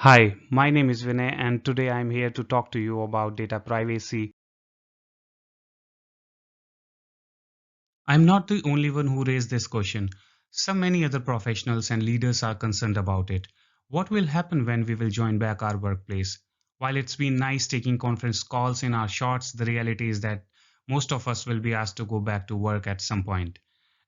Hi, my name is Vinay, and today I'm here to talk to you about data privacy. I'm not the only one who raised this question. So many other professionals and leaders are concerned about it. What will happen when we will join back our workplace? While it's been nice taking conference calls in our shorts, the reality is that most of us will be asked to go back to work at some point.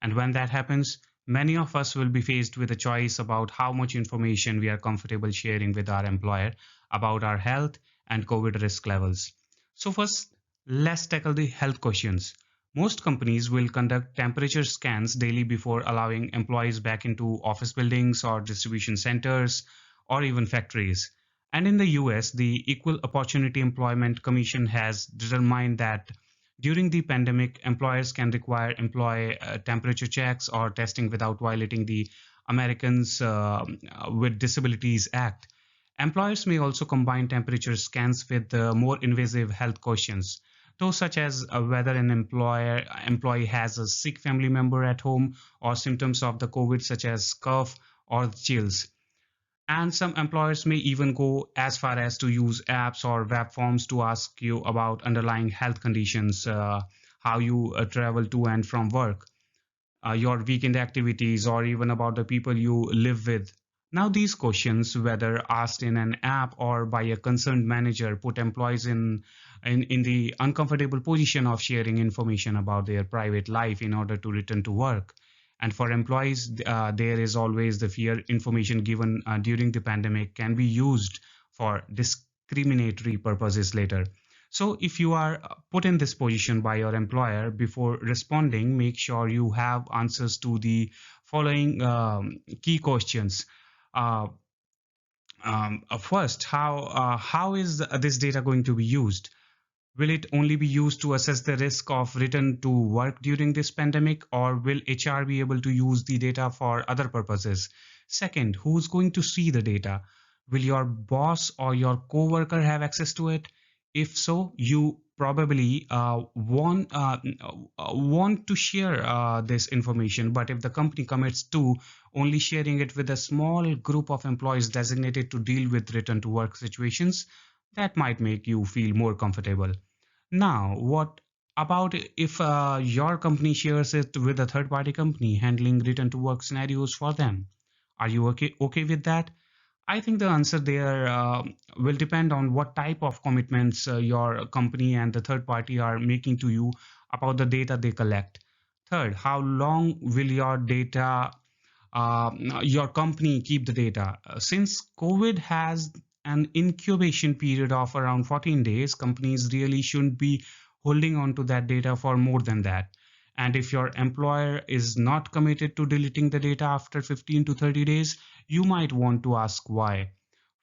And when that happens, many of us will be faced with a choice about how much information we are comfortable sharing with our employer about our health and COVID risk levels. So, first, let's tackle the health questions. Most companies will conduct temperature scans daily before allowing employees back into office buildings or distribution centers or even factories. And in the US, the Equal Opportunity Employment Commission has determined that during the pandemic, employers can require employee temperature checks or testing without violating the Americans with Disabilities Act. Employers may also combine temperature scans with more invasive health questions, those such as whether an employee has a sick family member at home or symptoms of the COVID, such as cough or chills. And some employers may even go as far as to use apps or web forms to ask you about underlying health conditions, how you travel to and from work, your weekend activities, or even about the people you live with. Now, these questions, whether asked in an app or by a concerned manager, put employees in the uncomfortable position of sharing information about their private life in order to return to work. And for employees, there is always the fear information given during the pandemic can be used for discriminatory purposes later. So, if you are put in this position by your employer, before responding, make sure you have answers to the following key questions. Uh, First, how is this data going to be used? Will it only be used to assess the risk of return to work during this pandemic, or will HR be able to use the data for other purposes? Second, who's going to see the data? Will your boss or your coworker have access to it? If so, you probably want to share this information. But if the company commits to only sharing it with a small group of employees designated to deal with return to work situations, that might make you feel more comfortable. Now, what about if your company shares it with a third party company handling return to work scenarios for them? Are you okay with that? I think the answer there will depend on what type of commitments your company and the third party are making to you about the data they collect. Third, how long will your company keep the data? Since COVID has an incubation period of around 14 days, companies really shouldn't be holding on to that data for more than that. And if your employer is not committed to deleting the data after 15 to 30 days, you might want to ask why.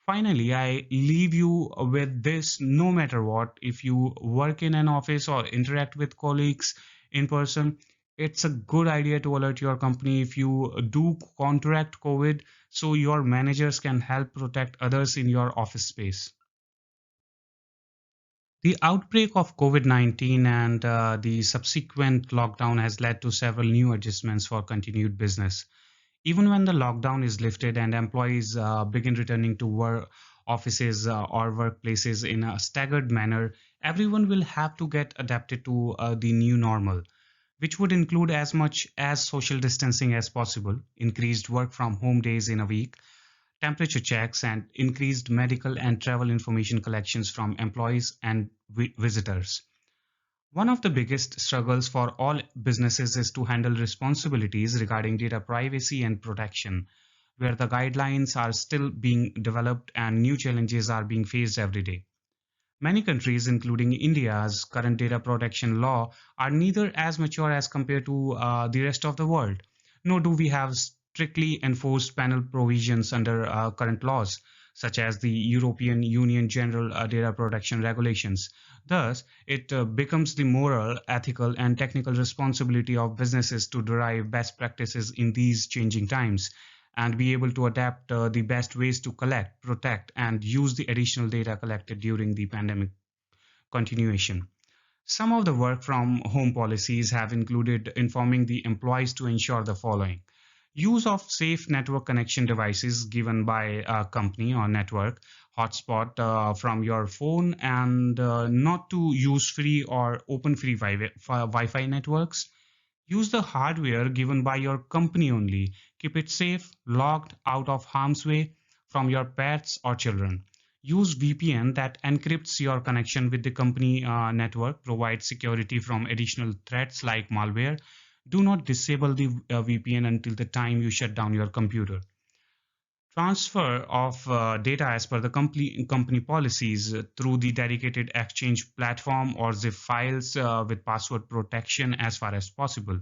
Finally, I leave you with this: no matter what, if you work in an office or interact with colleagues in person, it's a good idea to alert your company if you do contract COVID so your managers can help protect others in your office space. The outbreak of COVID-19 and the subsequent lockdown has led to several new adjustments for continued business. Even when the lockdown is lifted and employees begin returning to work offices or workplaces in a staggered manner, everyone will have to get adapted to the new normal, which would include as much as social distancing as possible, increased work from home days in a week, temperature checks, and increased medical and travel information collections from employees and visitors. One of the biggest struggles for all businesses is to handle responsibilities regarding data privacy and protection, where the guidelines are still being developed and new challenges are being faced every day. Many countries, including India's current data protection law, are neither as mature as compared to the rest of the world, nor do we have strictly enforced panel provisions under current laws, such as the European Union General Data Protection Regulations. Thus, it becomes the moral, ethical, and technical responsibility of businesses to derive best practices in these changing times and be able to adapt the best ways to collect, protect, and use the additional data collected during the pandemic continuation. Some of the work from home policies have included informing the employees to ensure the following. Use of safe network connection devices given by a company or network hotspot from your phone, and not to use free or open free Wi-Fi networks. Use the hardware given by your company only. Keep it safe, locked, out of harm's way from your pets or children. Use VPN that encrypts your connection with the company network, provide security from additional threats like malware. Do not disable the VPN until the time you shut down your computer. Transfer of data as per the company policies through the dedicated exchange platform or zip files with password protection as far as possible.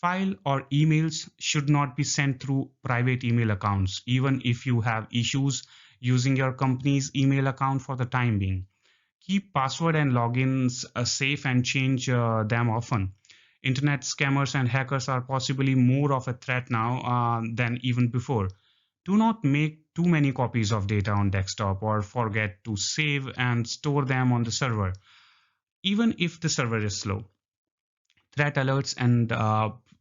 File or emails should not be sent through private email accounts, even if you have issues using your company's email account for the time being. Keep password and logins safe and change them often. Internet scammers and hackers are possibly more of a threat now than even before. Do not make too many copies of data on desktop or forget to save and store them on the server, even if the server is slow. Threat alerts and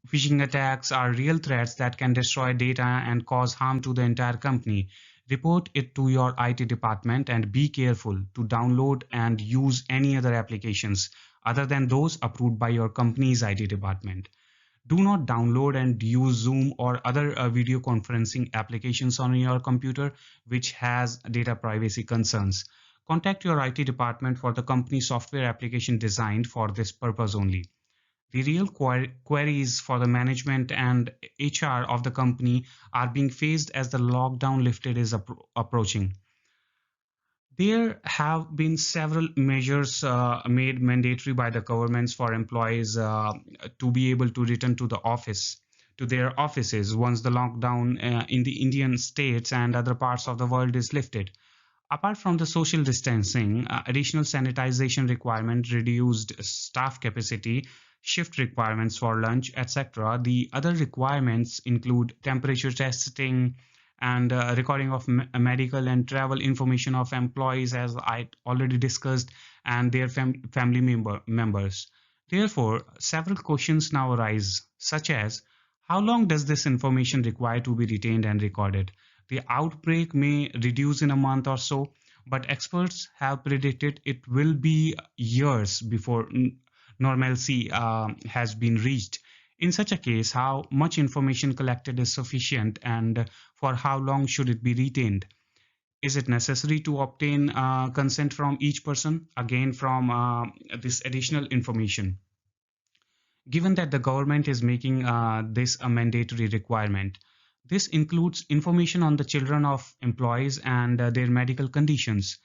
phishing attacks are real threats that can destroy data and cause harm to the entire company. Report it to your IT department and be careful to download and use any other applications other than those approved by your company's IT department. Do not download and use Zoom or other video conferencing applications on your computer which has data privacy concerns. Contact your IT department for the company software application designed for this purpose only. The real queries for the management and HR of the company are being faced as the lockdown lifted is approaching. There have been several measures made mandatory by the governments for employees to be able to return to the office, to their offices once the lockdown in the Indian states and other parts of the world is lifted. Apart from the social distancing, additional sanitization requirement, reduced staff capacity, shift requirements for lunch, etc. The other requirements include temperature testing and recording of medical and travel information of employees, as I already discussed, and their family members. Therefore, several questions now arise, such as how long does this information require to be retained and recorded? The outbreak may reduce in a month or so, but experts have predicted it will be years before normalcy has been reached. In such a case, how much information collected is sufficient and for how long should it be retained? Is it necessary to obtain consent from each person, again from this additional information? Given that the government is making this a mandatory requirement, this includes information on the children of employees and their medical conditions.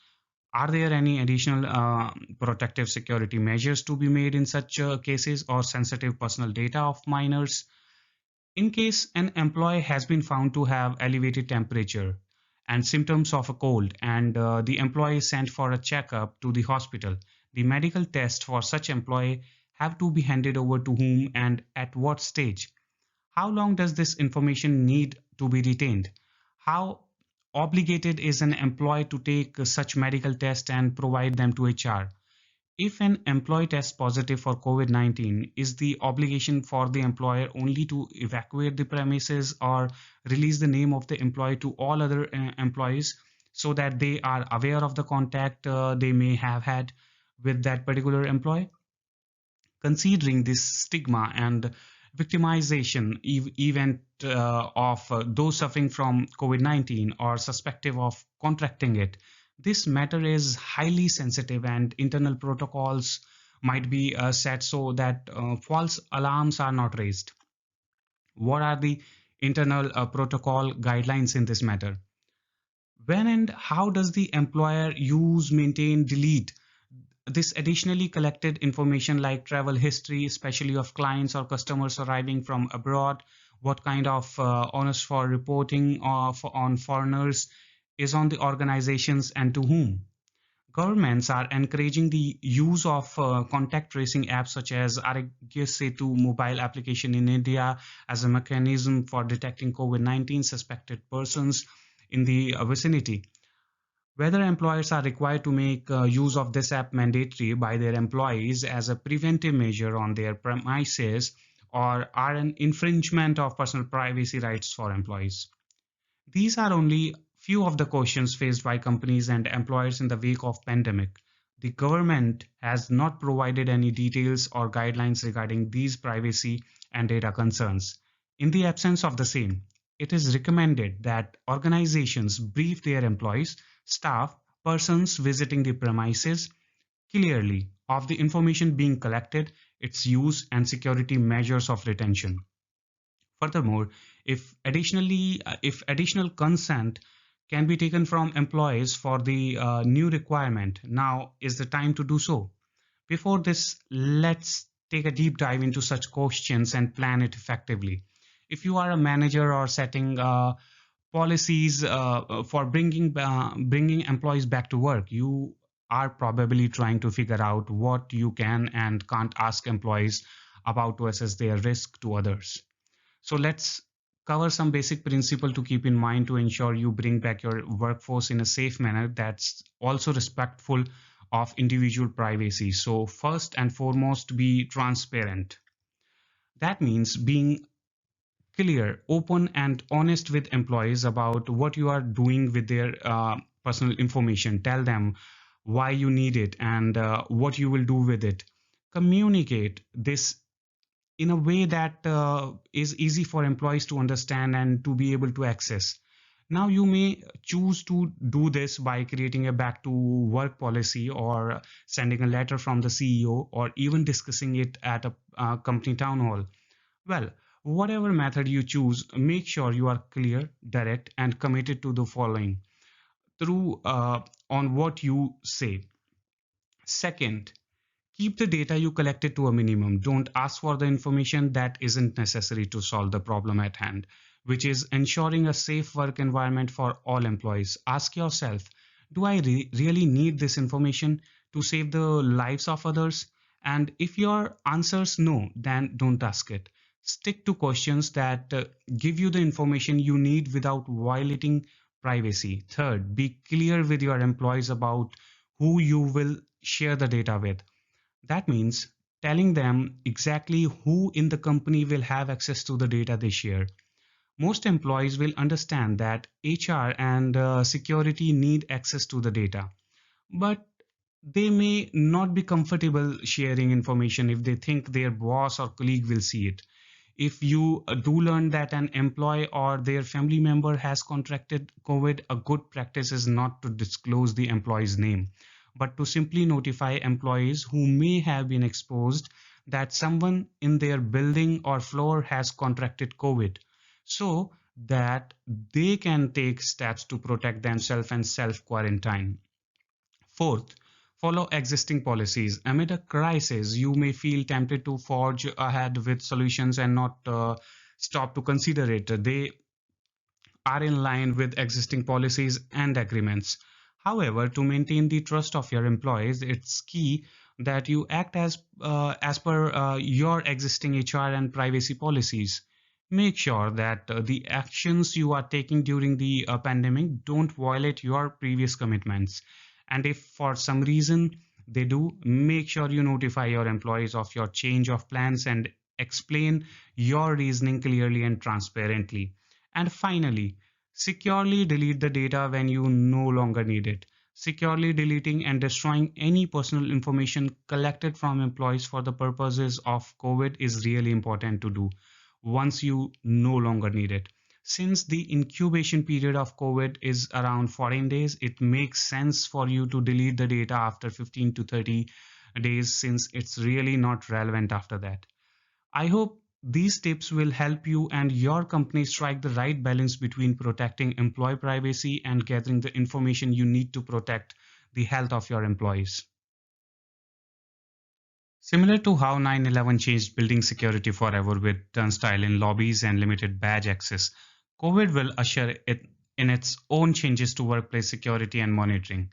Are there any additional protective security measures to be made in such cases, or sensitive personal data of minors? In case an employee has been found to have elevated temperature and symptoms of a cold, and the employee is sent for a checkup to the hospital, the medical test for such employee have to be handed over to whom and at what stage? How long does this information need to be retained? How obligated is an employee to take such medical test and provide them to HR? If an employee tests positive for COVID-19, is the obligation for the employer only to evacuate the premises or release the name of the employee to all other employees so that they are aware of the contact they may have had with that particular employee? Considering this stigma and victimization event of those suffering from COVID-19 or suspected of contracting it, this matter is highly sensitive and internal protocols might be set so that false alarms are not raised. What are the internal protocol guidelines in this matter? When and how does the employer use, maintain, delete this additionally collected information like travel history, especially of clients or customers arriving from abroad? What kind of onus for reporting on foreigners is on the organizations and to whom? Governments are encouraging the use of contact tracing apps such as Arogya Setu mobile application in India as a mechanism for detecting COVID-19 suspected persons in the vicinity. Whether employers are required to make use of this app mandatory by their employees as a preventive measure on their premises, or are an infringement of personal privacy rights for employees. These are only few of the questions faced by companies and employers in the wake of pandemic. The government has not provided any details or guidelines regarding these privacy and data concerns. In the absence of the same, it is recommended that organizations brief their employees, staff, persons visiting the premises clearly of the information being collected, its use, and security measures of retention. Furthermore, if additional consent can be taken from employees for the new requirement, now is the time to do so. Before this, let's take a deep dive into such questions and plan it effectively. If you are a manager or setting policies for bringing employees back to work, you are probably trying to figure out what you can and can't ask employees about to assess their risk to others. So let's cover some basic principle to keep in mind to ensure you bring back your workforce in a safe manner that's also respectful of individual privacy. So first and foremost, be transparent. That means being clear, open, and honest with employees about what you are doing with their personal information. Tell them why you need it and what you will do with it. Communicate this in a way that is easy for employees to understand and to be able to access. Now, you may choose to do this by creating a back to work policy or sending a letter from the CEO or even discussing it at a company town hall. Well, whatever method you choose, make sure you are clear, direct, and committed to the following through on what you say. Second, keep the data you collected to a minimum. Don't ask for the information that isn't necessary to solve the problem at hand, which is ensuring a safe work environment for all employees. Ask yourself, do I really need this information to save the lives of others? And if your answer is no, then don't ask it. Stick to questions that give you the information you need without violating privacy. Third, be clear with your employees about who you will share the data with. That means telling them exactly who in the company will have access to the data they share. Most employees will understand that HR and security need access to the data, but they may not be comfortable sharing information if they think their boss or colleague will see it. If you do learn that an employee or their family member has contracted COVID, a good practice is not to disclose the employee's name, but to simply notify employees who may have been exposed that someone in their building or floor has contracted COVID so that they can take steps to protect themselves and self quarantine. Fourth, follow existing policies. Amid a crisis, you may feel tempted to forge ahead with solutions and not stop to consider it. They are in line with existing policies and agreements. However, to maintain the trust of your employees, it's key that you act as per your existing HR and privacy policies. Make sure that the actions you are taking during the pandemic don't violate your previous commitments. And if for some reason they do, make sure you notify your employees of your change of plans and explain your reasoning clearly and transparently. And finally, securely delete the data when you no longer need it. Securely deleting and destroying any personal information collected from employees for the purposes of COVID is really important to do once you no longer need it. Since the incubation period of COVID is around 14 days, it makes sense for you to delete the data after 15 to 30 days since it's really not relevant after that. I hope these tips will help you and your company strike the right balance between protecting employee privacy and gathering the information you need to protect the health of your employees. Similar to how 9/11 changed building security forever with turnstile in lobbies and limited badge access, COVID will usher it in its own changes to workplace security and monitoring.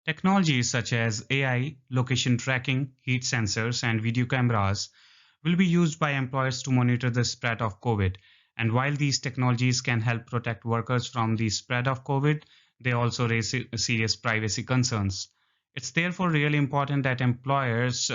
Technologies such as AI, location tracking, heat sensors, and video cameras will be used by employers to monitor the spread of COVID. And while these technologies can help protect workers from the spread of COVID, they also raise serious privacy concerns. It's therefore really important that employers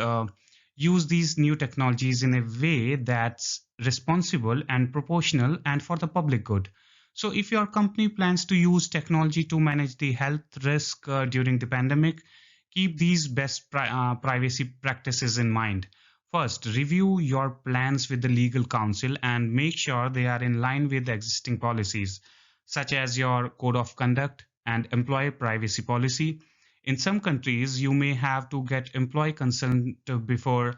use these new technologies in a way that's responsible and proportional and for the public good. So, if your company plans to use technology to manage the health risk during the pandemic, keep these best privacy practices in mind. First, review your plans with the legal counsel and make sure they are in line with existing policies, such as your code of conduct and employee privacy policy. In some countries, you may have to get employee consent before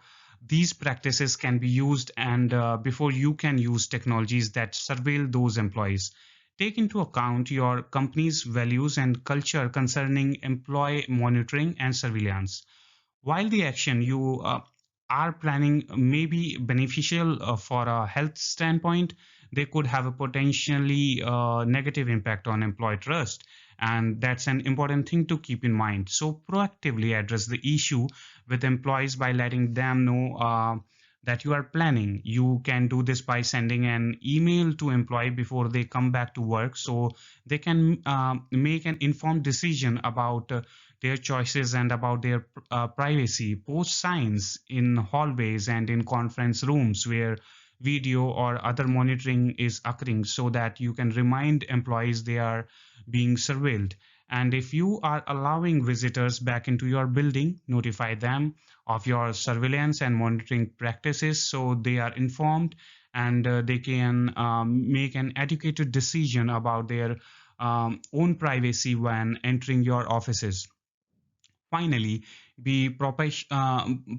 these practices can be used and before you can use technologies that surveil those employees. Take into account your company's values and culture concerning employee monitoring and surveillance. While the action you are planning may be beneficial for a health standpoint, they could have a potentially negative impact on employee trust. And that's an important thing to keep in mind. So, proactively address the issue with employees by letting them know that you are planning. You can do this by sending an email to employee before they come back to work so they can make an informed decision about their choices and about their privacy. Post signs in hallways and in conference rooms where video or other monitoring is occurring so that you can remind employees they are being surveilled. And if you are allowing visitors back into your building, notify them of your surveillance and monitoring practices so they are informed and they can make an educated decision about their own privacy when entering your offices. Finally, be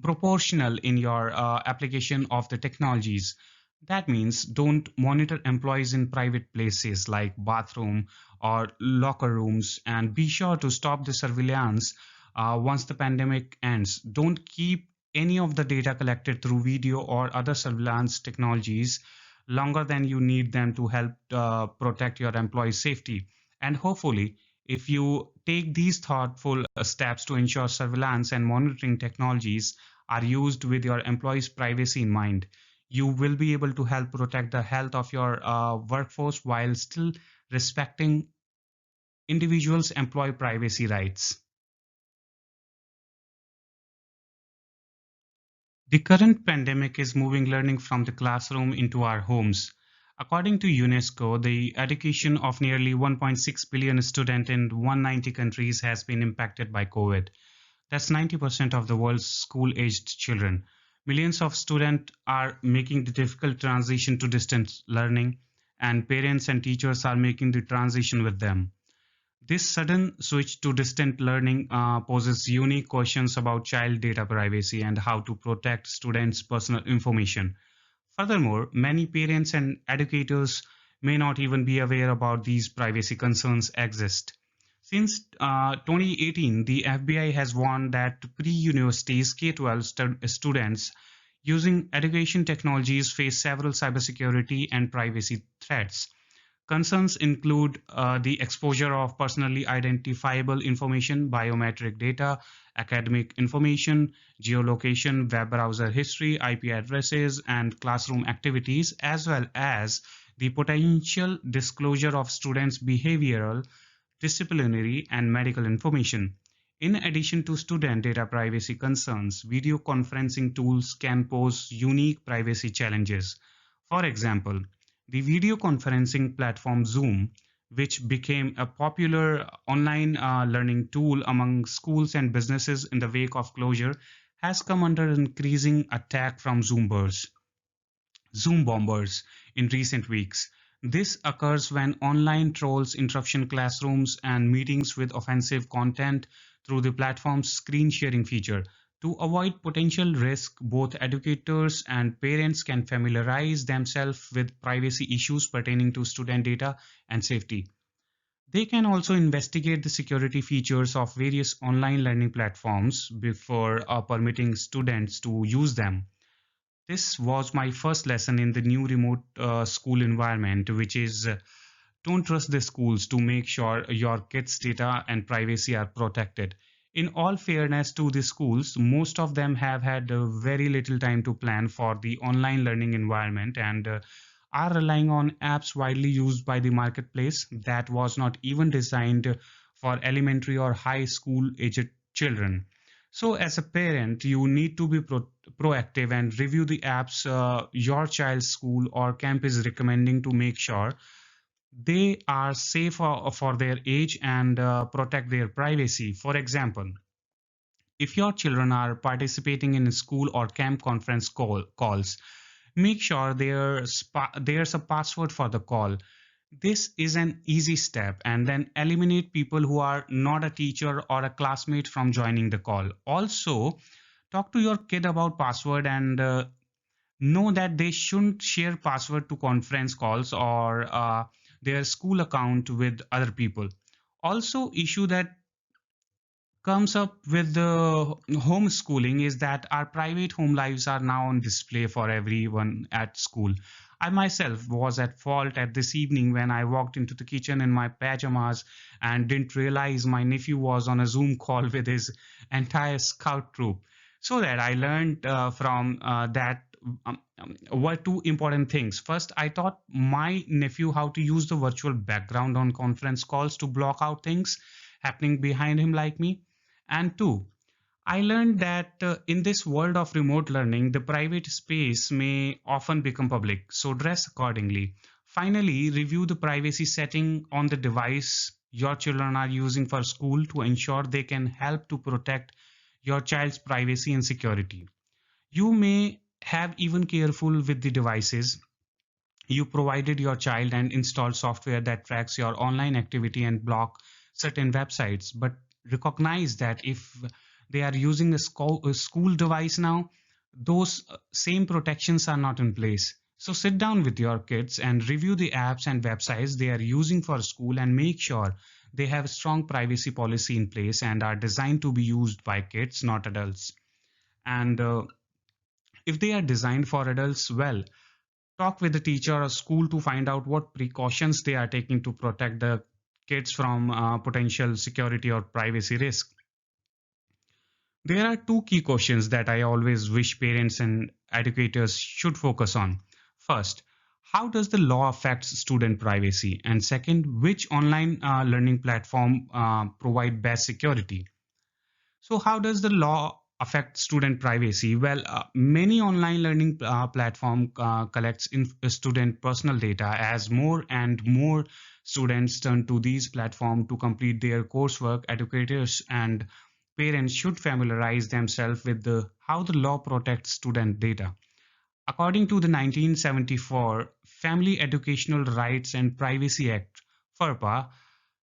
proportional in your application of the technologies. That means don't monitor employees in private places like bathroom or locker rooms, and be sure to stop the surveillance once the pandemic ends. Don't keep any of the data collected through video or other surveillance technologies longer than you need them to help protect your employees' safety. And hopefully, if you take these thoughtful steps to ensure surveillance and monitoring technologies are used with your employees' privacy in mind, you will be able to help protect the health of your workforce while still respecting individuals' employee privacy rights. The current pandemic is moving learning from the classroom into our homes. According to UNESCO, the education of nearly 1.6 billion students in 190 countries has been impacted by COVID. That's 90% of the world's school-aged children. Millions of students are making the difficult transition to distance learning, and parents and teachers are making the transition with them. This sudden switch to distant learning poses unique questions about child data privacy and how to protect students' personal information. Furthermore, many parents and educators may not even be aware about these privacy concerns exist. Since 2018, the FBI has warned that pre-universities K-12 students using education technologies face several cybersecurity and privacy threats. Concerns include the exposure of personally identifiable information, biometric data, academic information, geolocation, web browser history, IP addresses, and classroom activities, as well as the potential disclosure of students' behavioral, disciplinary, and medical information. In addition to student data privacy concerns, video conferencing tools can pose unique privacy challenges. For example, the video conferencing platform Zoom, which became a popular online learning tool among schools and businesses in the wake of closure, has come under increasing attack from Zoom bombers in recent weeks. This occurs when online trolls interrupt classrooms and meetings with offensive content through the platform's screen sharing feature. To avoid potential risk, both educators and parents can familiarize themselves with privacy issues pertaining to student data and safety. They can also investigate the security features of various online learning platforms before permitting students to use them. This was my first lesson in the new remote school environment, which is don't trust the schools to make sure your kids' data and privacy are protected. In all fairness to the schools, most of them have had very little time to plan for the online learning environment and are relying on apps widely used by the marketplace that was not even designed for elementary or high school aged children. So, as a parent, you need to be proactive and review the apps your child's school or camp is recommending to make sure they are safe for their age and protect their privacy. For example, if your children are participating in school or camp conference calls, make sure there's a password for the call. This is an easy step, and then eliminate people who are not a teacher or a classmate from joining the call. Also, talk to your kid about password and know that they shouldn't share password to conference calls or their school account with other people. Also, issue that comes up with the homeschooling is that our private home lives are now on display for everyone at school. I myself was at fault at this evening when I walked into the kitchen in my pajamas and didn't realize my nephew was on a Zoom call with his entire scout troop. So that I learned from that were two important things. First, I taught my nephew how to use the virtual background on conference calls to block out things happening behind him like me. And two, I learned that in this world of remote learning, the private space may often become public, so dress accordingly. Finally, review the privacy setting on the device your children are using for school to ensure they can help to protect your child's privacy and security. You may have even careful with the devices you provided your child and install software that tracks your online activity and block certain websites, but recognize that if they are using a school device now, those same protections are not in place. So sit down with your kids and review the apps and websites they are using for school and make sure they have a strong privacy policy in place and are designed to be used by kids, not adults. And if they are designed for adults, well, talk with the teacher or school to find out what precautions they are taking to protect the kids from potential security or privacy risk. There are two key questions that I always wish parents and educators should focus on. First, how does the law affect student privacy? And second, which online learning platform provide best security? So, how does the law affect student privacy? Well, many online learning platform collects student personal data as more and more students turn to these platforms to complete their coursework. Educators and parents should familiarize themselves with how the law protects student data. According to the 1974 Family Educational Rights and Privacy Act, FERPA,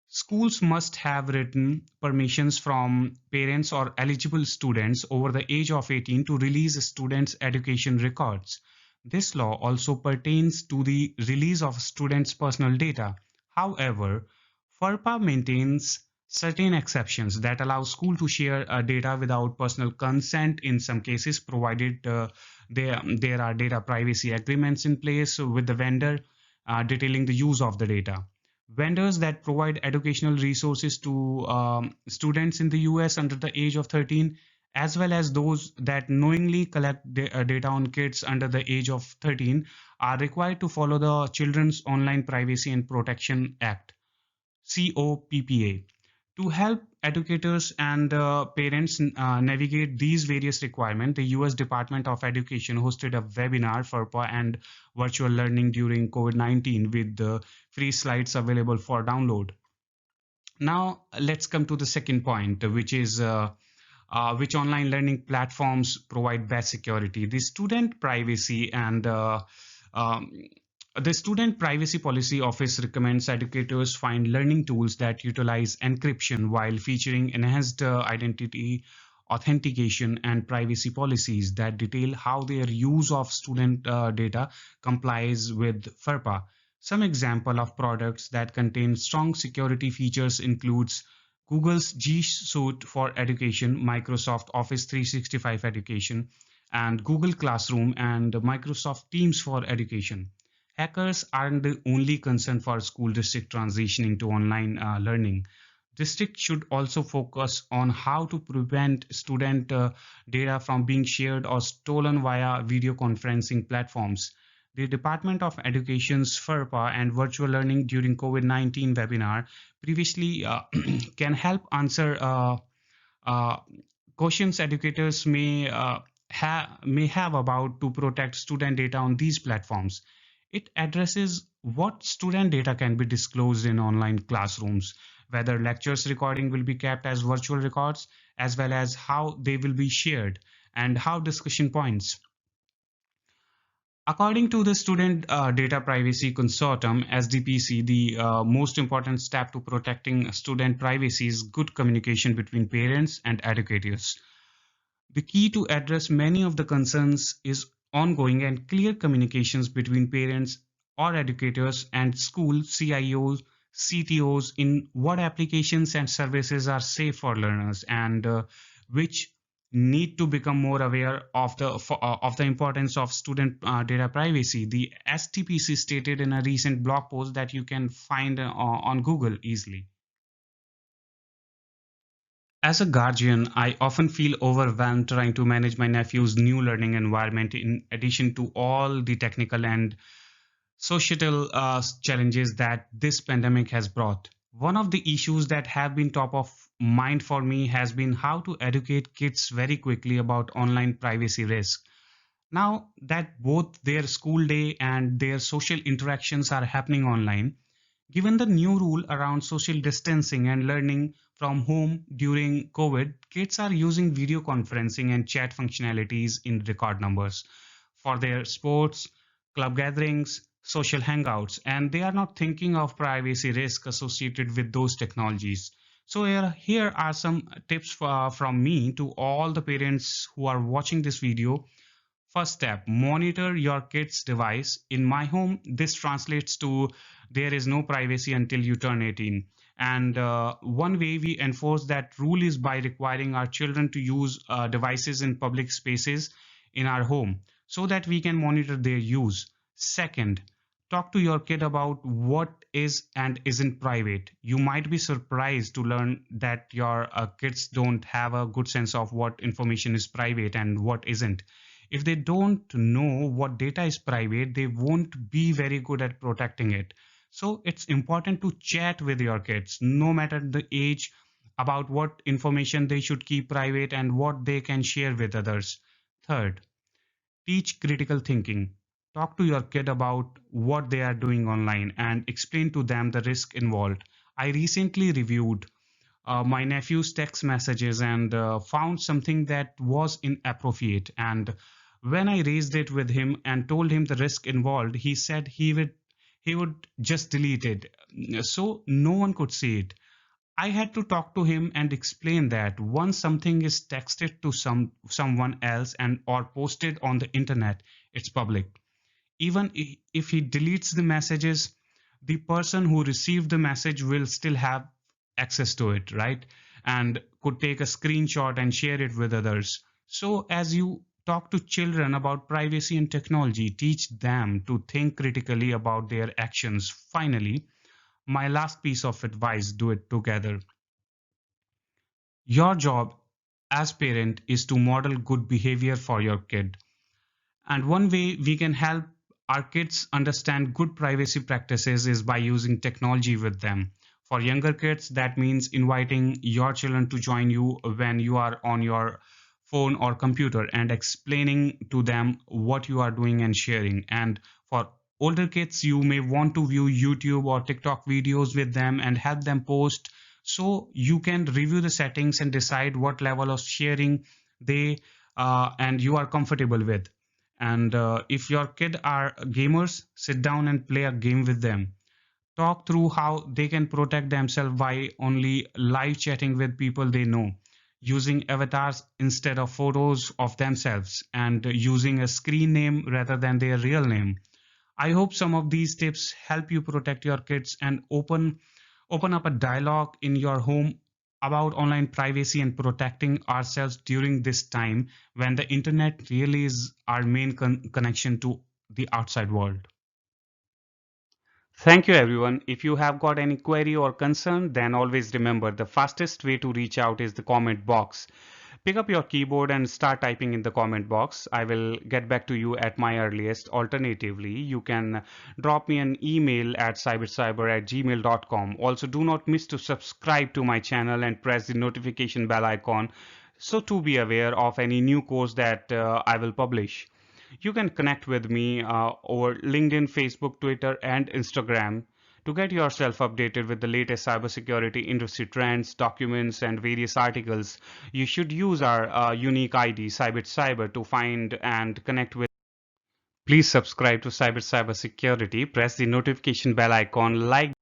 schools must have written permissions from parents or eligible students over the age of 18 to release students' education records. This law also pertains to the release of students' personal data. However, FERPA maintains certain exceptions that allow school to share data without personal consent in some cases, provided there are data privacy agreements in place with the vendor detailing the use of the data. Vendors that provide educational resources to students in the US under the age of 13, as well as those that knowingly collect data on kids under the age of 13, are required to follow the Children's Online Privacy and Protection Act, COPPA. To help educators and parents navigate these various requirements, the US Department of Education hosted a webinar for and virtual learning during COVID-19 with the free slides available for download. Now, let's come to the second point, which is which online learning platforms provide best security. Um, the Student Privacy Policy Office recommends educators find learning tools that utilize encryption while featuring enhanced identity authentication and privacy policies that detail how their use of student data complies with FERPA. Some example of products that contain strong security features includes Google's G Suite for Education, Microsoft Office 365 Education, and Google Classroom and Microsoft Teams for Education. Hackers aren't the only concern for school district transitioning to online learning. District should also focus on how to prevent student data from being shared or stolen via video conferencing platforms. The Department of Education's FERPA and virtual learning during COVID-19 webinar previously can help answer uh, questions educators may may have about to protect student data on these platforms. It addresses what student data can be disclosed in online classrooms, whether lectures recording will be kept as virtual records, as well as how they will be shared and how discussion points. According to the Student Data Privacy Consortium, SDPC, the most important step to protecting student privacy is good communication between parents and educators. The key to address many of the concerns is ongoing and clear communications between parents or educators and school CIOs, CTOs in what applications and services are safe for learners and which need to become more aware of the importance of student data privacy. The STPC stated in a recent blog post that you can find on Google easily. As a guardian, I often feel overwhelmed trying to manage my nephew's new learning environment in addition to all the technical and societal challenges that this pandemic has brought. One of the issues that have been top of mind for me has been how to educate kids very quickly about online privacy risk. Now that both their school day and their social interactions are happening online, given the new rule around social distancing and learning from home during COVID, kids are using video conferencing and chat functionalities in record numbers for their sports, club gatherings, social hangouts, and they are not thinking of privacy risk associated with those technologies. So here are some tips from me to all the parents who are watching this video. First step, monitor your kid's device. In my home, this translates to there is no privacy until you turn 18. And one way we enforce that rule is by requiring our children to use devices in public spaces in our home so that we can monitor their use. Second, talk to your kid about what is and isn't private. You might be surprised to learn that your kids don't have a good sense of what information is private and what isn't. If they don't know what data is private, they won't be very good at protecting it. So it's important to chat with your kids, no matter the age, about what information they should keep private and what they can share with others. Third, teach critical thinking. Talk to your kid about what they are doing online and explain to them the risk involved. I recently reviewed my nephew's text messages and found something that was inappropriate. And when I raised it with him and told him the risk involved, he said he would just delete it, so no one could see it. I had to talk to him and explain that once something is texted to someone else and or posted on the internet, it's public. Even if he deletes the messages, the person who received the message will still have access to it, right? And could take a screenshot and share it with others. So as you talk to children about privacy and technology, teach them to think critically about their actions. Finally, my last piece of advice, do it together. Your job as parent is to model good behavior for your kid. And one way we can help our kids understand good privacy practices is by using technology with them. For younger kids, that means inviting your children to join you when you are on your phone or computer and explaining to them what you are doing and sharing. And for older kids, you may want to view YouTube or TikTok videos with them and help them post so you can review the settings and decide what level of sharing they and you are comfortable with. And if your kid are gamers, sit down and play a game with them. Talk through how they can protect themselves by only live chatting with people they know, using avatars instead of photos of themselves, and using a screen name rather than their real name. I hope some of these tips help you protect your kids and open up a dialogue in your home about online privacy and protecting ourselves during this time when the internet really is our main connection to the outside world. Thank you, everyone. If you have got any query or concern, then always remember the fastest way to reach out is the comment box. Pick up your keyboard and start typing in the comment box. I will get back to you at my earliest. Alternatively, you can drop me an email at cybercyber@gmail.com. Also, do not miss to subscribe to my channel and press the notification bell icon So to be aware of any new course that I will publish, you can connect with me over LinkedIn, Facebook, Twitter, and Instagram to get yourself updated with the latest cybersecurity industry trends, documents, and various articles. You should use our unique ID, Cybit Cyber, to find and connect with. Please subscribe to Cybersecurity, press the notification bell icon, like